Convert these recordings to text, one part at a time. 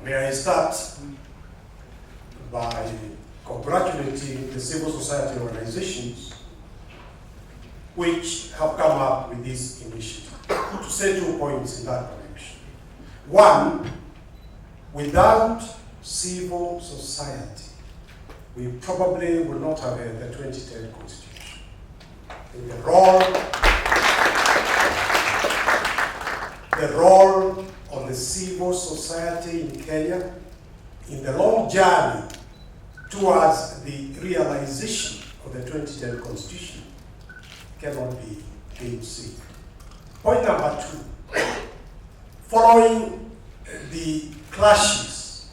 May I start by congratulating the civil society organizations which have come up with this initiative. To say 2 points in that connection. One, without civil society, we probably would not have had the 2010 Constitution. And the role of the civil society in Kenya in the long journey towards the realization of the 2010 Constitution cannot be gainsaid. Point number 2, following the clashes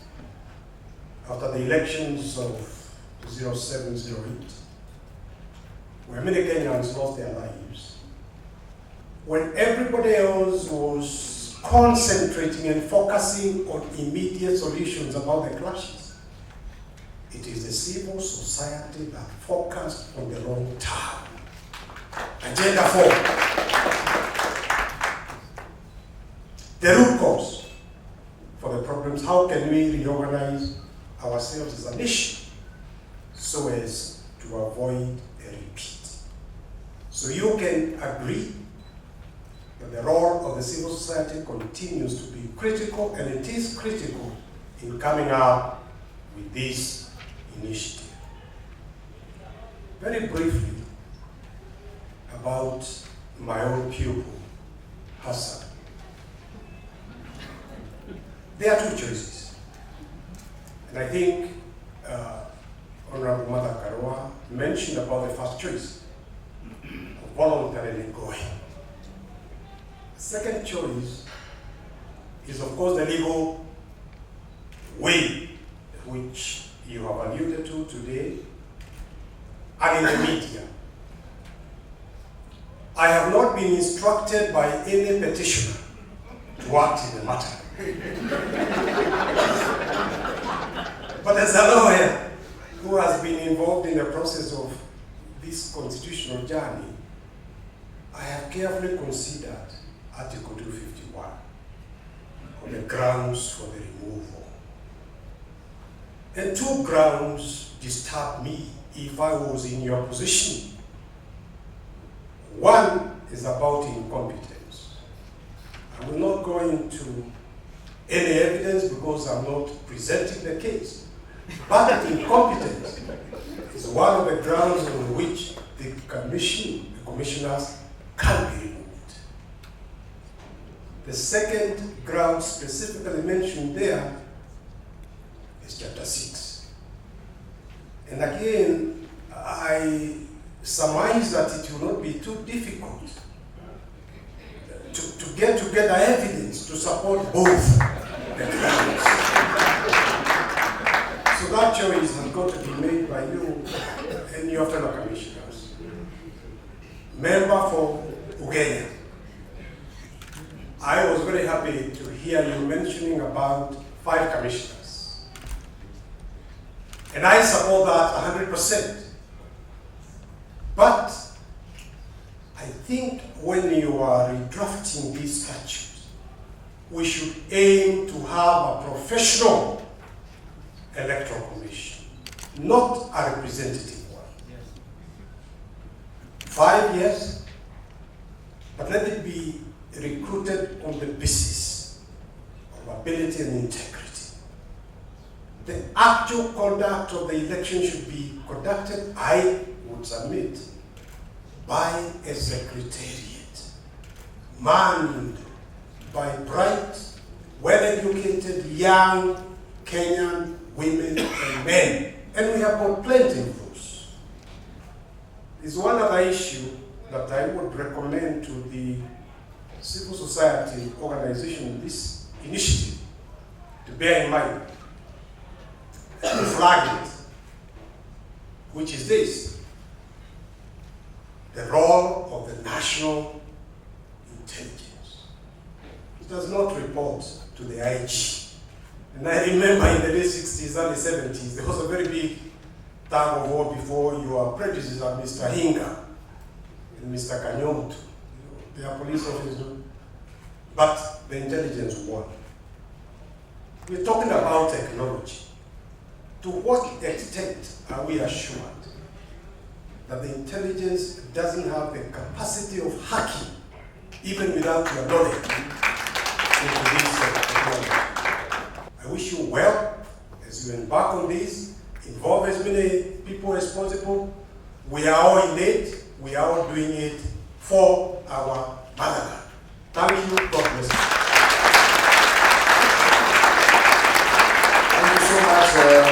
after the elections of 0708, where many Kenyans lost their lives, when everybody else was concentrating and focusing on immediate solutions about the clashes, it is the civil society that focused on the long term. Agenda 4. The root cause for the problems. How can we reorganize ourselves as a nation so as to avoid a repeat? So you can agree that the role of the civil society continues to be critical, and it is critical in coming up with this initiative. Very briefly about my own pupil, Hassan. There are 2 choices. And I think Honorable Mother Kura mentioned about the first choice, of voluntarily going. The second choice is, of course, the legal way which you have alluded to today and in the media. I have not been instructed by any petitioner to act in the matter. But as a lawyer who has been involved in the process of this constitutional journey, I have carefully considered Article 251 on the grounds for the removal. And 2 grounds disturb me if I was in your position. One is about incompetence. I will not go into any evidence because I'm not presenting the case. But incompetence is one of the grounds on which the commissioners can be removed. The second ground specifically mentioned there is Chapter 6. And again, I surmise that it will not be too difficult to get together evidence to support both the grounds. So that choice has got to be made by you and your fellow commissioners. Member for Ugenya, I was very happy to hear you mentioning about 5 commissioners. And I support that 100%. But I think when you are redrafting these statutes, we should aim to have a professional electoral commission, not a representative one. 5 years, but let it be recruited on the basis of ability and integrity. The actual conduct of the election should be conducted, I would submit, by a secretariat, manned by bright, well-educated, young Kenyan women and men. And we have got plenty of those. There's one other issue that I would recommend to the civil society organization in this initiative to bear in mind, to flag it, which is this: the role of the national intelligence. It does not report to the IG. And I remember in the late 60s, early 70s, there was a very big tug of war before your predecessor, Mr. Hinga and Mr. Kanyotu. You know, they are police officers, but the intelligence won. We're talking about technology. To what extent are we assured that the intelligence doesn't have the capacity of hacking, even without your knowledge, into this technology? I wish you well as you embark on this. Involve as many people as possible. We are all in it. We are all doing it for our motherland. Thank you. God bless you. Thank you so much.